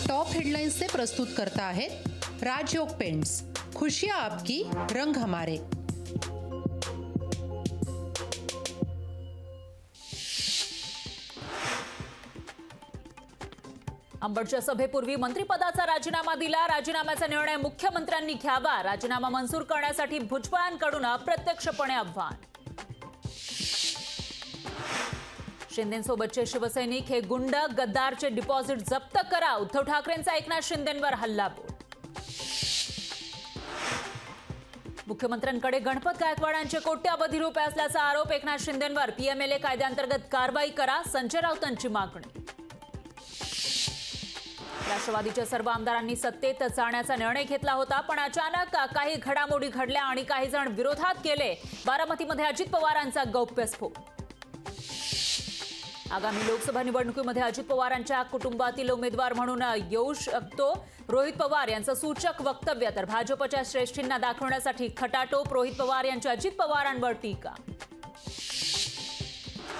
Top headlines से प्रस्तुत करता है राजयोग पेंट्स। खुशियां आपकी, रंग हमारे। अंबडच्या सभेपूर्वी मंत्रिपदाचा राजीनामा दिला। राजीनाम्याचा निर्णय मुख्यमंत्र्यांनी घ्यावा। राजीनामा मंजूर करण्यासाठी भुजबळांकडून अप्रत्यक्षपणे आव्हान। शिंदेंसोबतचे शिवसैनिक हे गुंड, गद्दारचे डिपॉझिट जप्त करा। उद्धव ठाकरेंचा एकनाथ शिंदेंवर हल्लाबोल। मुख्यमंत्र्यांकडे गणपत गायकवाडांचे कोट्यावधी रुपये असल्याचा आरोप। एकनाथ शिंदेंवर पीएमएलए कायद्याअंतर्गत कारवाई करा, संजय राऊतांची मागणी। राष्ट्रवादीच्या सर्व आमदारांनी सत्तेत जाण्याचा निर्णय घेतला होता, पण अचानक काही घडामोडी घडल्या आणि काही जण विरोधात गेले। बारामतीमध्ये अजित पवारांचा गौप्यस्फोट। आगामी लोकसभा निवडणुकीमध्ये अजित पवारांच्या कुटुंबातील उमेदवार म्हणून येऊ शकतो रोहित पवार यांचं सूचक वक्तव्य। तर भाजपच्या श्रेष्ठींना दाखवण्यासाठी खटाटोप। रोहित पवार यांची अजित पवारांवर टीका।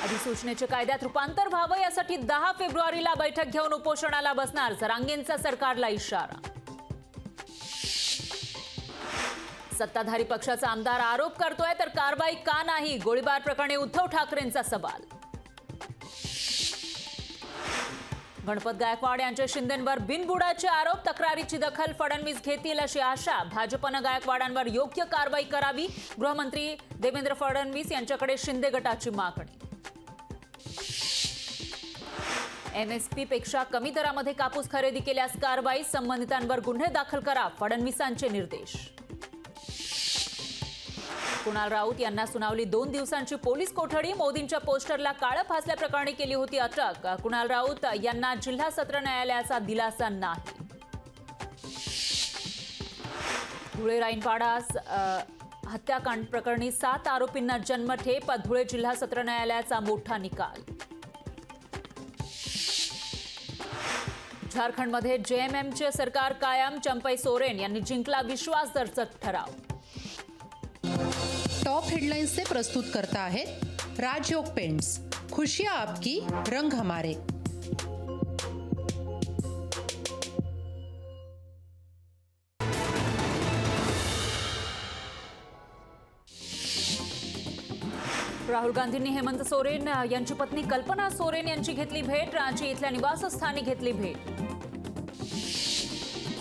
अधिसूचनेचे कायद्यात रूपांतर व्हावं यासाठी 10 फेब्रुवारीला बैठक घेऊन उपोषणाला बसणार। जरांगेंचा सरकारला इशारा। सत्ताधारी पक्षाचा आमदार आरोप करतोय तर कारवाई का नाही? गोळीबार प्रकरणी उद्धव ठाकरेंचा सवाल। गणपत गायकवाड यांचे शिंदेंवर बिनबुडाचे आरोप। तक्रारीची दखल फडणवीस घेतील अशी आशा। भाजपनं गायकवाडांवर योग्य कारवाई करावी। गृहमंत्री देवेंद्र फडणवीस यांच्याकडे शिंदे गटाची मागणी। एमएसपी पेक्षा कमी दरामध्ये कापूस खरेदी केल्यास कारवाई। संबंधितांवर गुन्हे दाखल करा, फडणवीसांचे निर्देश। कुणाल राऊत यांना सुनावली 2 दिवसांची पोलीस कोठडी। मोदींच्या पोस्टरला काळं फासल्याप्रकरणी केली होती अटक। कुणाल राऊत यांना जिल्हा सत्र न्यायालयाचा दिलासा नाही। धुळे राईनपाडा हत्याकांड प्रकरणी 7 आरोपींना जन्मठेप। धुळे जिल्हा सत्र न्यायालयाचा मोठा निकाल। झारखंडमध्ये जेएमएमचे सरकार कायम। चंपई सोरेन यांनी जिंकला विश्वासदर्शक ठराव। टॉप हेडलाइन्स से प्रस्तुत करता है राजयोग पेंट्स। खुशियां आपकी, रंग हमारे। राहुल गांधींनी हेमंत सोरेन यांची पत्नी कल्पना सोरेन यांची घेतली भेट। रांची इथल्या निवासस्थानी घेतली भेट।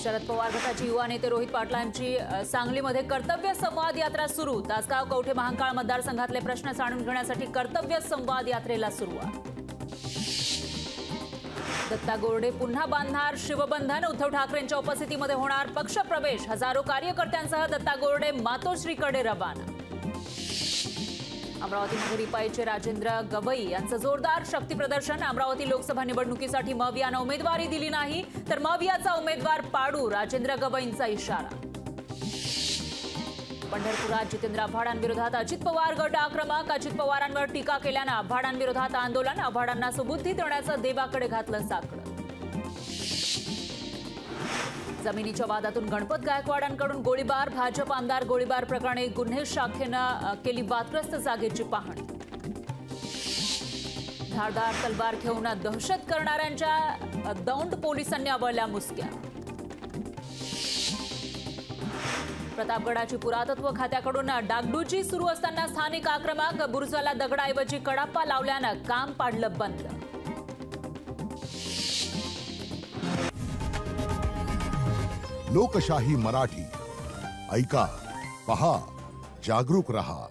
शरद पवार गटाचे युवा नेते रोहित पाटलांची सांगलीमध्ये कर्तव्य संवाद यात्रा सुरू। तासगाव कवठे महांकाळ मतदारसंघातले प्रश्न जाणून घेण्यासाठी कर्तव्य संवाद यात्रेला सुरुवात। दत्ता गोरडे पुन्हा बांधणार शिवबंधन। उद्धव ठाकरेंच्या उपस्थितीमध्ये होणार पक्षप्रवेश। हजारो कार्यकर्त्यांसह दत्ता गोरडे मातोश्रीकडे रवाना। अमरावतीमध्ये रिपाईचे राजेंद्र गवई यांचं जोरदार शक्तीप्रदर्शन। अमरावती लोकसभा निवडणुकीसाठी मवियानं उमेदवारी दिली नाही तर मवियाचा उमेदवार पाडू, राजेंद्र गवईंचा इशारा। पंढरपुरात जितेंद्र आव्हाडांविरोधात अजित पवार गट आक्रमक। अजित पवारांवर टीका केल्यानं आव्हाडांविरोधात आंदोलन। आव्हाडांना सुबुद्धी देण्याचं देवाकडे घातलं साकडं। जमिनीच्या वादातून गणपत गायकवाडांकडून गोळीबार। भाजप आमदार गोळीबार प्रकरणी गुन्हे शाखेनं केली वादग्रस्त जागेची पाहणी। धारदार तलवार घेऊन दहशत करणाऱ्यांच्या दौंड पोलिसांनी आवळल्या मुसक्या। प्रतापगडाची पुरातत्व खात्याकडून डागडुजी सुरू असताना स्थानिक आक्रमक। बुरुजाला दगडाऐवजी कडापा लावल्यानं काम पाडलं बंद। लोकशाही मराठी ऐका, पहा, जागरूक रहा।